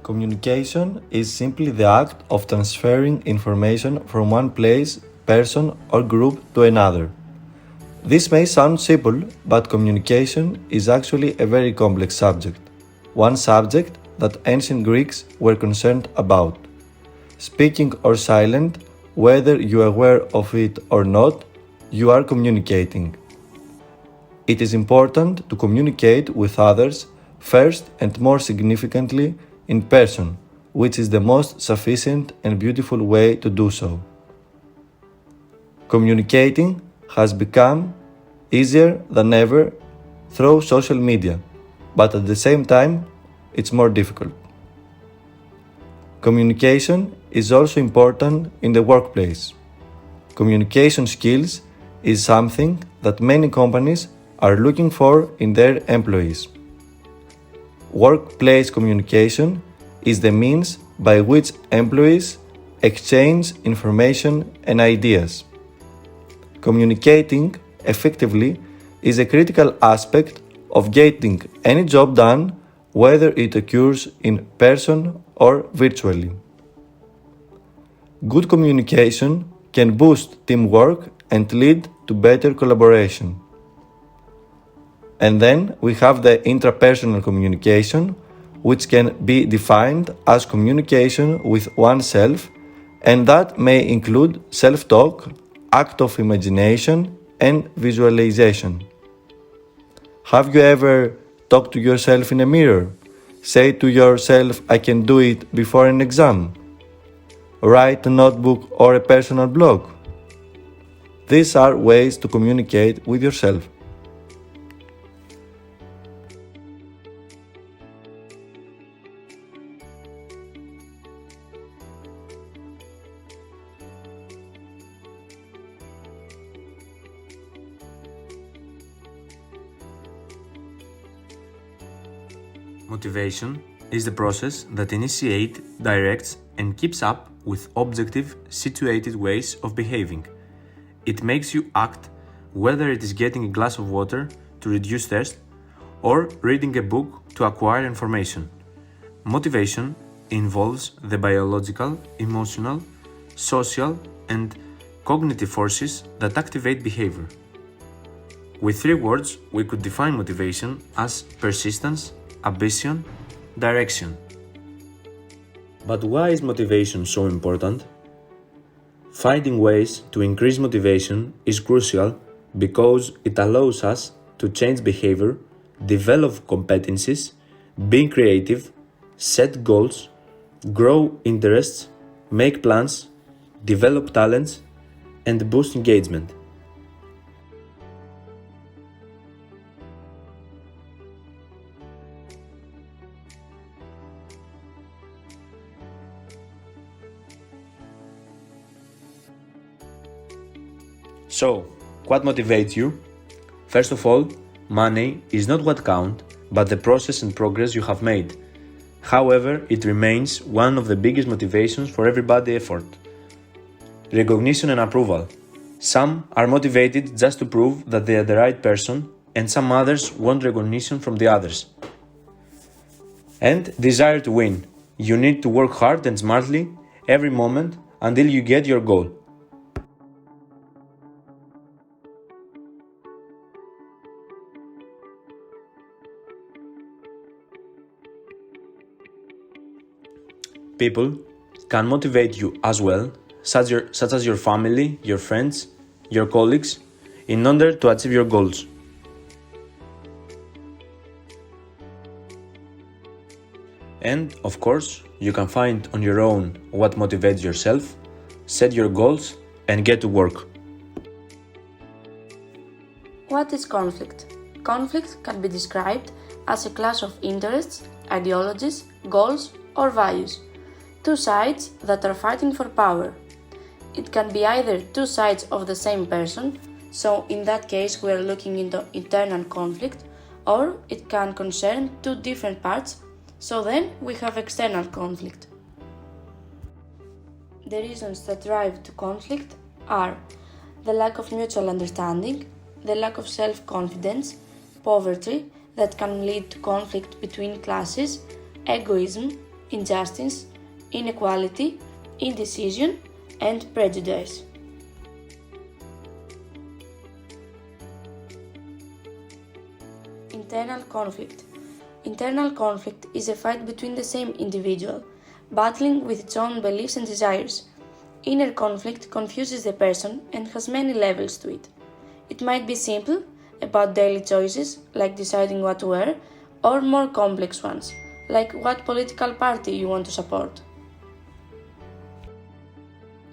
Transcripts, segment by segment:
Communication is simply the act of transferring information from one place, person, or group to another. This may sound simple, but communication is actually a very complex subject. One subject that ancient Greeks were concerned about. Speaking or silent, whether you are aware of it or not, you are communicating. It is important to communicate with others first and more significantly in person, which is the most sufficient and beautiful way to do so. Communicating has become easier than ever through social media, but at the same time, it's more difficult. Communication is also important in the workplace. Communication skills is something that many companies are looking for in their employees. Workplace communication is the means by which employees exchange information and ideas. Communicating effectively is a critical aspect of getting any job done, whether it occurs in person or virtually. Good communication can boost teamwork and lead to better collaboration. And then we have the intrapersonal communication, which can be defined as communication with oneself, and that may include self-talk, act of imagination, and visualization. Have you ever talked to yourself in a mirror? Say to yourself, "I can do it" before an exam. Write a notebook or a personal blog. These are ways to communicate with yourself. Motivation is the process that initiates, directs, and keeps up with objective, situated ways of behaving. It makes you act, whether it is getting a glass of water to reduce thirst or reading a book to acquire information. Motivation involves the biological, emotional, social, and cognitive forces that activate behavior. With 3 words, we could define motivation as persistence, ambition, direction. But why is motivation so important? Finding ways to increase motivation is crucial because it allows us to change behavior, develop competencies, be creative, set goals, grow interests, make plans, develop talents, and boost engagement. So, what motivates you? First of all, money is not what counts, but the process and progress you have made. However, it remains one of the biggest motivations for everybody's effort. Recognition and approval. Some are motivated just to prove that they are the right person, and some others want recognition from the others. And desire to win. You need to work hard and smartly every moment until you get your goal. People can motivate you as well, such as your family, your friends, your colleagues, in order to achieve your goals. And, of course, you can find on your own what motivates yourself, set your goals, and get to work. What is conflict? Conflict can be described as a clash of interests, ideologies, goals, or values. 2 sides that are fighting for power. It can be either 2 sides of the same person, so in that case we are looking into internal conflict, or it can concern 2 different parts, so then we have external conflict. The reasons that drive to conflict are the lack of mutual understanding, the lack of self-confidence, poverty that can lead to conflict between classes, egoism, injustice, inequality, indecision, and prejudice. Internal conflict. Internal conflict is a fight between the same individual, battling with its own beliefs and desires. Inner conflict confuses the person and has many levels to it. It might be simple, about daily choices, like deciding what to wear, or more complex ones, like what political party you want to support.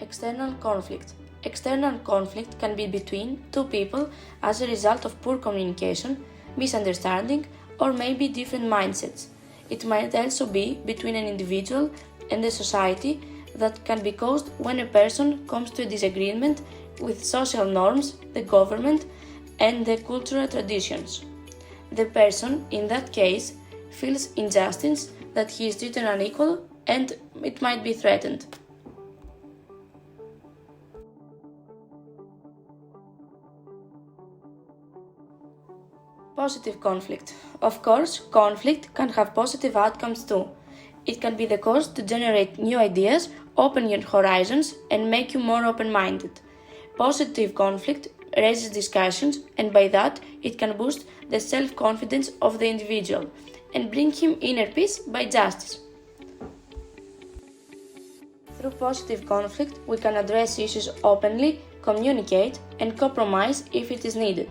External conflict. External conflict can be between two people as a result of poor communication, misunderstanding, or maybe different mindsets. It might also be between an individual and the society that can be caused when a person comes to a disagreement with social norms, the government, and the cultural traditions. The person, in that case, feels injustice, that he is treated unequal, and it might be threatened. Positive conflict. Of course, conflict can have positive outcomes too. It can be the cause to generate new ideas, open your horizons, and make you more open-minded. Positive conflict raises discussions, and by that, it can boost the self-confidence of the individual and bring him inner peace by justice. Through positive conflict, we can address issues openly, communicate, and compromise if it is needed.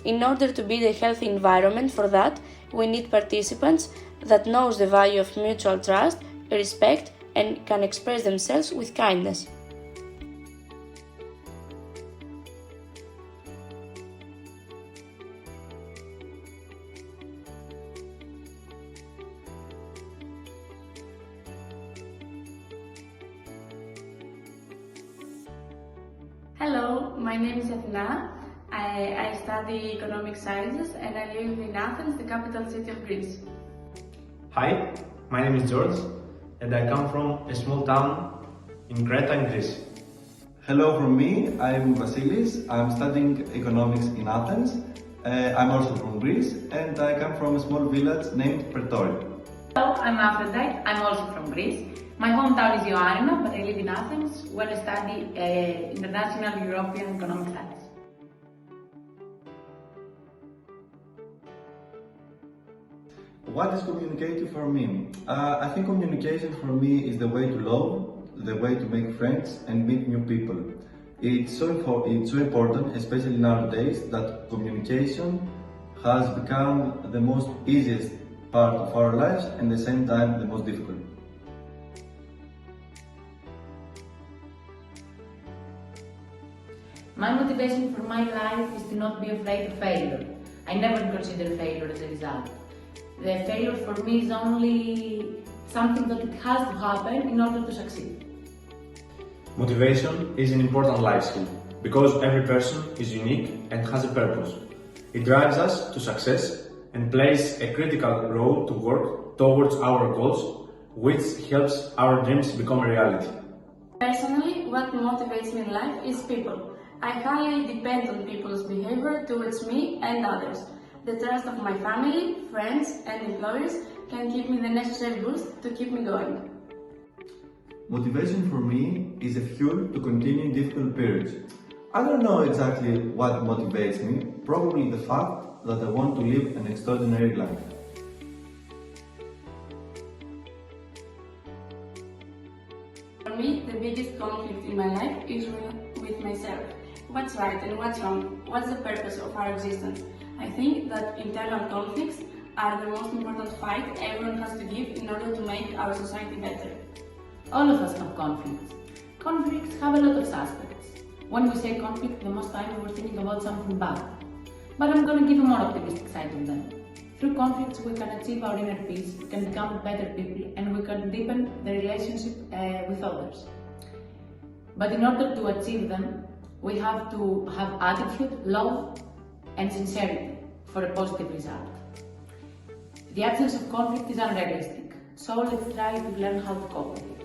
In order to build a healthy environment for that, we need participants that knows the value of mutual trust, respect, and can express themselves with kindness. Hello, my name is Athena. I study economic sciences and I live in Athens, the capital city of Greece. Hi, my name is George and I come from a small town in Creta in Greece. Hello from me, I'm Vasilis, I'm studying economics in Athens. I'm also from Greece and I come from a small village named Pretoria. Hello, I'm Aphrodite, I'm also from Greece. My hometown is Ioannina, but I live in Athens where I study International European Economic Studies. What is communicative for me? I think communication for me is the way to love, the way to make friends and meet new people. It's so important, especially nowadays, that communication has become the most easiest part of our lives and at the same time the most difficult. My motivation for my life is to not be afraid of failure. I never consider failure as a result. The failure for me is only something that it has to happen in order to succeed. Motivation is an important life skill because every person is unique and has a purpose. It drives us to success and plays a critical role to work towards our goals, which helps our dreams become a reality. Personally, what motivates me in life is people. I highly depend on people's behavior towards me and others. The trust of my family, friends, and employers can give me the necessary boost to keep me going. Motivation for me is a fuel to continue in difficult periods. I don't know exactly what motivates me, probably the fact that I want to live an extraordinary life. For me, the biggest conflict in my life is with myself. What's right and what's wrong? What's the purpose of our existence? I think that internal conflicts are the most important fight everyone has to give in order to make our society better. All of us have conflicts. Conflicts have a lot of aspects. When we say conflict, the most time we're thinking about something bad. But I'm going to give a more optimistic side of them. Through conflicts, we can achieve our inner peace, we can become better people, and we can deepen the relationship with others. But in order to achieve them, we have to have attitude, love, and sincerity for a positive result. The absence of conflict is unrealistic, so let's try to learn how to cope with it.